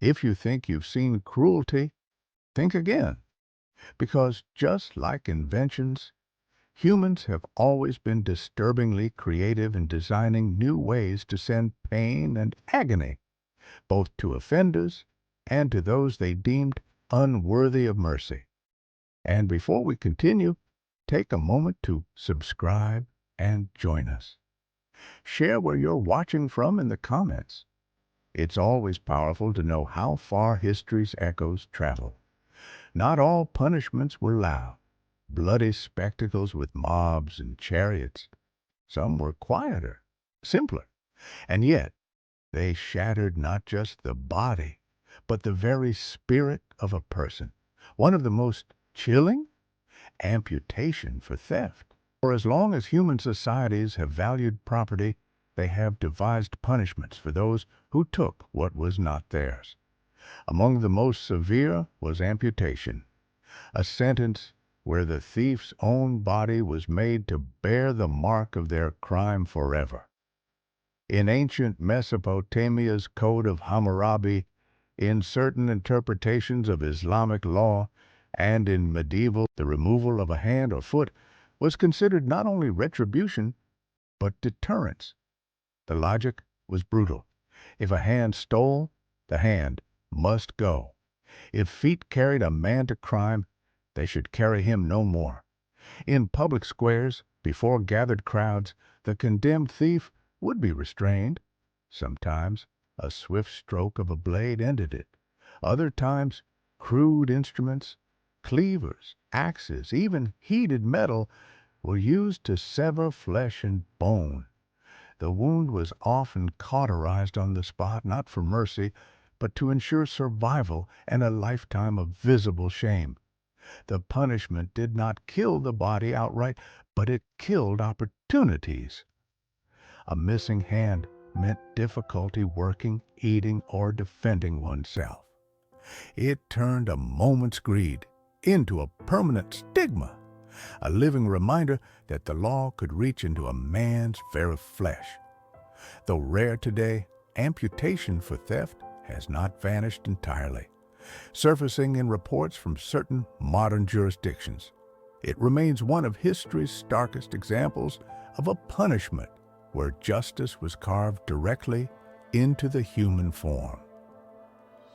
If you think you've seen cruelty, think again, because just like inventions, humans have always been disturbingly creative in designing new ways to send pain and agony, both to offenders and to those they deemed unworthy of mercy. And before we continue, take a moment to subscribe and join us. Share where you're watching from in the comments. It's always powerful to know how far history's echoes travel. Not all punishments were loud, bloody spectacles with mobs and chariots. Some were quieter, simpler, and yet they shattered not just the body, but the very spirit of a person. One of the most chilling? Amputation for theft. For as long as human societies have valued property, they have devised punishments for those who took what was not theirs. Among the most severe was amputation, a sentence where the thief's own body was made to bear the mark of their crime forever. In ancient Mesopotamia's Code of Hammurabi, in certain interpretations of Islamic law, and in medieval, the removal of a hand or foot was considered not only retribution, but deterrence. The logic was brutal. If a hand stole, the hand must go. If feet carried a man to crime, they should carry him no more. In public squares, before gathered crowds, the condemned thief would be restrained. Sometimes a swift stroke of a blade ended it. Other times, crude instruments, cleavers, axes, even heated metal, were used to sever flesh and bone. The wound was often cauterized on the spot, not for mercy, but to ensure survival and a lifetime of visible shame. The punishment did not kill the body outright, but it killed opportunities. A missing hand meant difficulty working, eating, or defending oneself. It turned a moment's greed into a permanent stigma, a living reminder that the law could reach into a man's very flesh. Though rare today, amputation for theft has not vanished entirely, surfacing in reports from certain modern jurisdictions. It remains one of history's starkest examples of a punishment where justice was carved directly into the human form.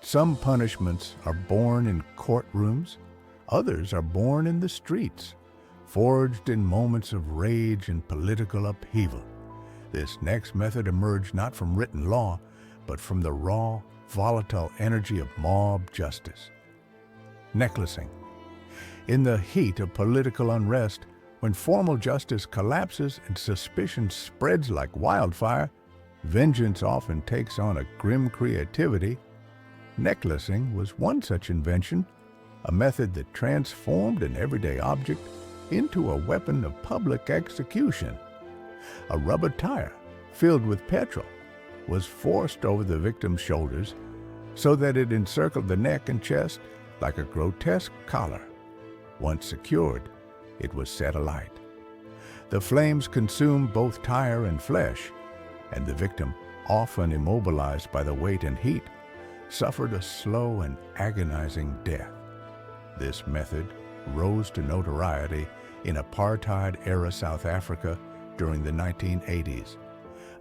Some punishments are born in courtrooms, others are born in the streets, forged in moments of rage and political upheaval. This next method emerged not from written law, but from the raw, volatile energy of mob justice. Necklacing. In the heat of political unrest, when formal justice collapses and suspicion spreads like wildfire, vengeance often takes on a grim creativity. Necklacing was one such invention, a method that transformed an everyday object into a weapon of public execution. A rubber tire filled with petrol was forced over the victim's shoulders so that it encircled the neck and chest like a grotesque collar. Once secured, it was set alight. The flames consumed both tire and flesh, and the victim, often immobilized by the weight and heat, suffered a slow and agonizing death. This method rose to notoriety in apartheid-era South Africa during the 1980s,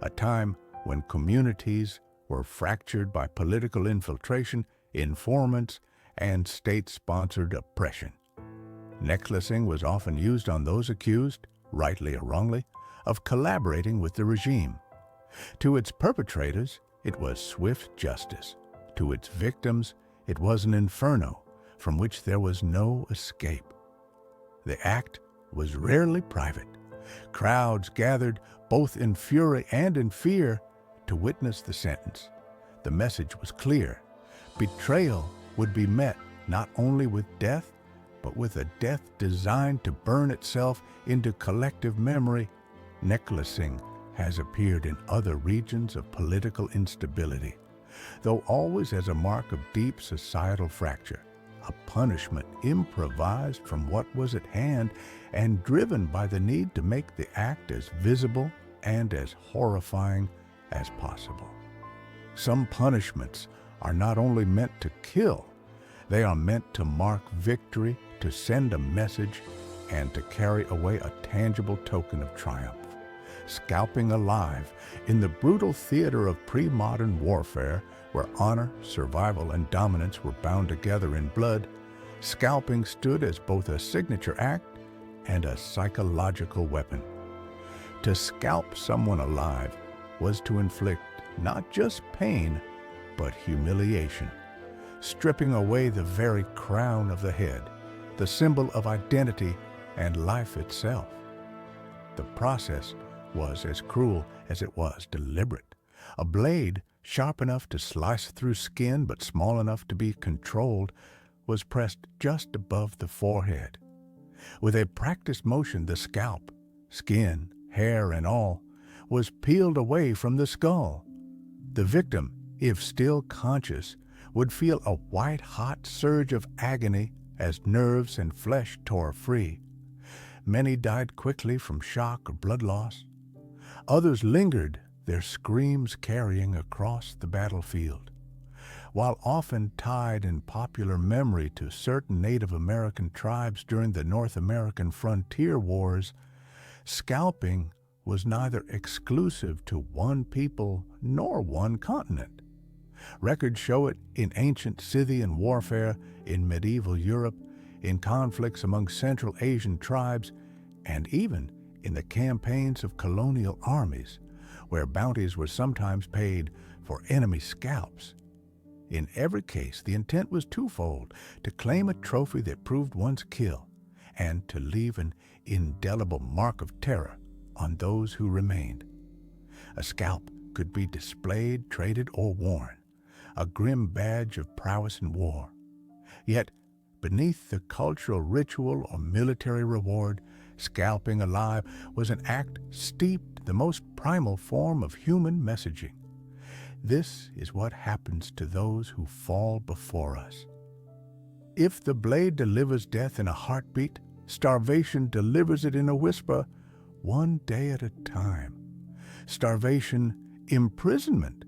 a time when communities were fractured by political infiltration, informants, and state-sponsored oppression. Necklacing was often used on those accused, rightly or wrongly, of collaborating with the regime. To its perpetrators, it was swift justice. To its victims, it was an inferno from which there was no escape. The act was rarely private. Crowds gathered, both in fury and in fear, to witness the sentence. The message was clear. Betrayal would be met not only with death, but with a death designed to burn itself into collective memory. Necklacing has appeared in other regions of political instability, though always as a mark of deep societal fracture, a punishment improvised from what was at hand and driven by the need to make the act as visible and as horrifying as possible. Some punishments are not only meant to kill, they are meant to mark victory, to send a message, and to carry away a tangible token of triumph. Scalping alive, in the brutal theater of pre-modern warfare, where honor, survival, and dominance were bound together in blood, scalping stood as both a signature act and a psychological weapon. To scalp someone alive was to inflict not just pain, but humiliation, stripping away the very crown of the head, the symbol of identity and life itself. The process was as cruel as it was deliberate. A blade, sharp enough to slice through skin but small enough to be controlled, was pressed just above the forehead. With a practiced motion, the scalp, skin, hair, and all, was peeled away from the skull. The victim, if still conscious, would feel a white-hot surge of agony as nerves and flesh tore free. Many died quickly from shock or blood loss. Others lingered, their screams carrying across the battlefield. While often tied in popular memory to certain Native American tribes during the North American frontier wars, scalping was neither exclusive to one people nor one continent. Records show it in ancient Scythian warfare, in medieval Europe, in conflicts among Central Asian tribes, and even in the campaigns of colonial armies, where bounties were sometimes paid for enemy scalps. In every case, the intent was twofold: to claim a trophy that proved one's kill, and to leave an indelible mark of terror on those who remained. A scalp could be displayed, traded, or worn, a grim badge of prowess in war. Yet, beneath the cultural ritual or military reward, scalping alive was an act steeped in the most primal form of human messaging. This is what happens to those who fall before us. If the blade delivers death in a heartbeat, starvation delivers it in a whisper, one day at a time. Starvation, imprisonment.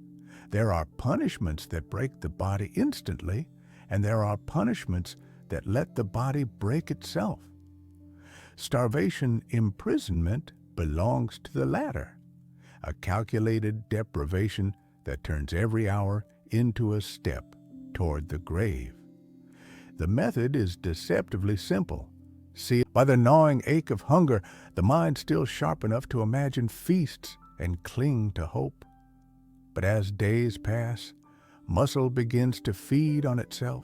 There are punishments that break the body instantly, and there are punishments that let the body break itself. Starvation imprisonment belongs to the latter, a calculated deprivation that turns every hour into a step toward the grave. The method is deceptively simple. See, by the gnawing ache of hunger, the mind still sharp enough to imagine feasts and cling to hope. But as days pass, muscle begins to feed on itself.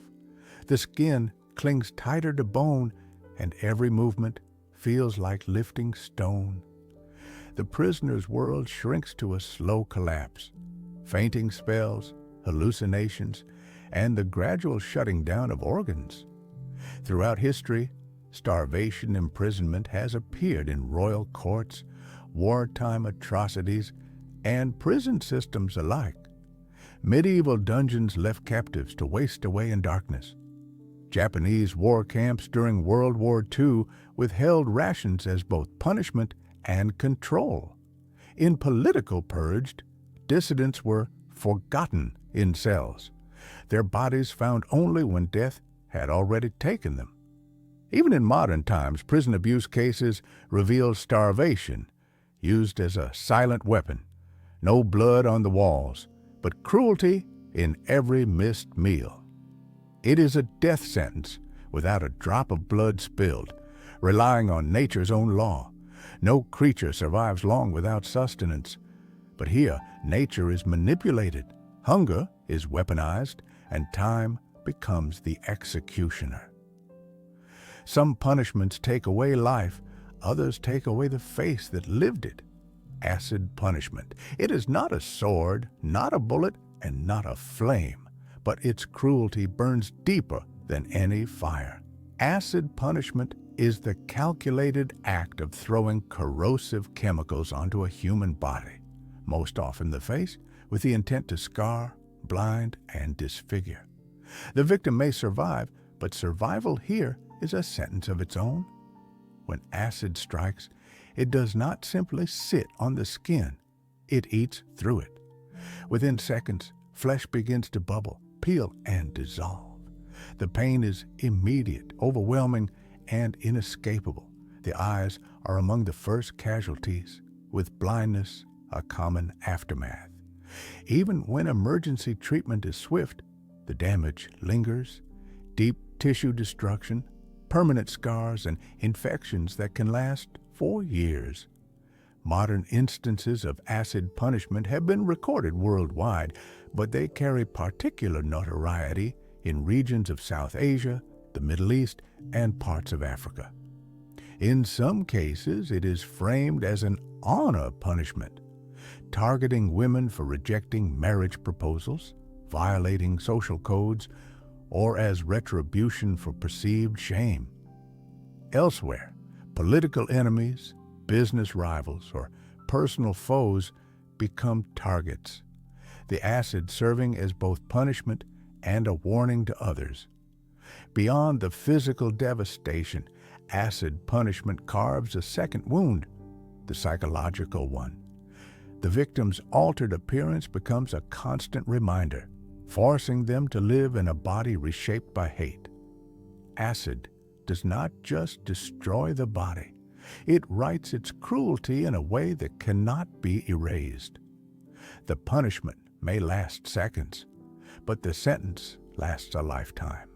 The skin clings tighter to bone, and every movement feels like lifting stone. The prisoner's world shrinks to a slow collapse. Fainting spells, hallucinations, and the gradual shutting down of organs. Throughout history, starvation imprisonment has appeared in royal courts, wartime atrocities, and prison systems alike. Medieval dungeons left captives to waste away in darkness. Japanese war camps during World War II withheld rations as both punishment and control. In political purge, dissidents were forgotten in cells, their bodies found only when death had already taken them. Even in modern times, prison abuse cases reveal starvation, used as a silent weapon. No blood on the walls, but cruelty in every missed meal. It is a death sentence without a drop of blood spilled, relying on nature's own law. No creature survives long without sustenance. But here, nature is manipulated, hunger is weaponized, and time becomes the executioner. Some punishments take away life, others take away the face that lived it. Acid punishment. It is not a sword, not a bullet, and not a flame, but its cruelty burns deeper than any fire. Acid punishment is the calculated act of throwing corrosive chemicals onto a human body, most often the face, with the intent to scar, blind, and disfigure. The victim may survive, but survival here is a sentence of its own. When acid strikes, it does not simply sit on the skin, it eats through it. Within seconds, flesh begins to bubble, peel and dissolve. The pain is immediate, overwhelming, and inescapable. The eyes are among the first casualties, with blindness a common aftermath. Even when emergency treatment is swift, the damage lingers, deep tissue destruction, permanent scars, and infections that can last for years. Modern instances of acid punishment have been recorded worldwide, but they carry particular notoriety in regions of South Asia, the Middle East, and parts of Africa. In some cases, it is framed as an honor punishment, targeting women for rejecting marriage proposals, violating social codes, or as retribution for perceived shame. Elsewhere, political enemies, business rivals, or personal foes become targets, the acid serving as both punishment and a warning to others. Beyond the physical devastation, acid punishment carves a second wound, the psychological one. The victim's altered appearance becomes a constant reminder, forcing them to live in a body reshaped by hate. Acid does not just destroy the body, it writes its cruelty in a way that cannot be erased. The punishment may last seconds, but the sentence lasts a lifetime.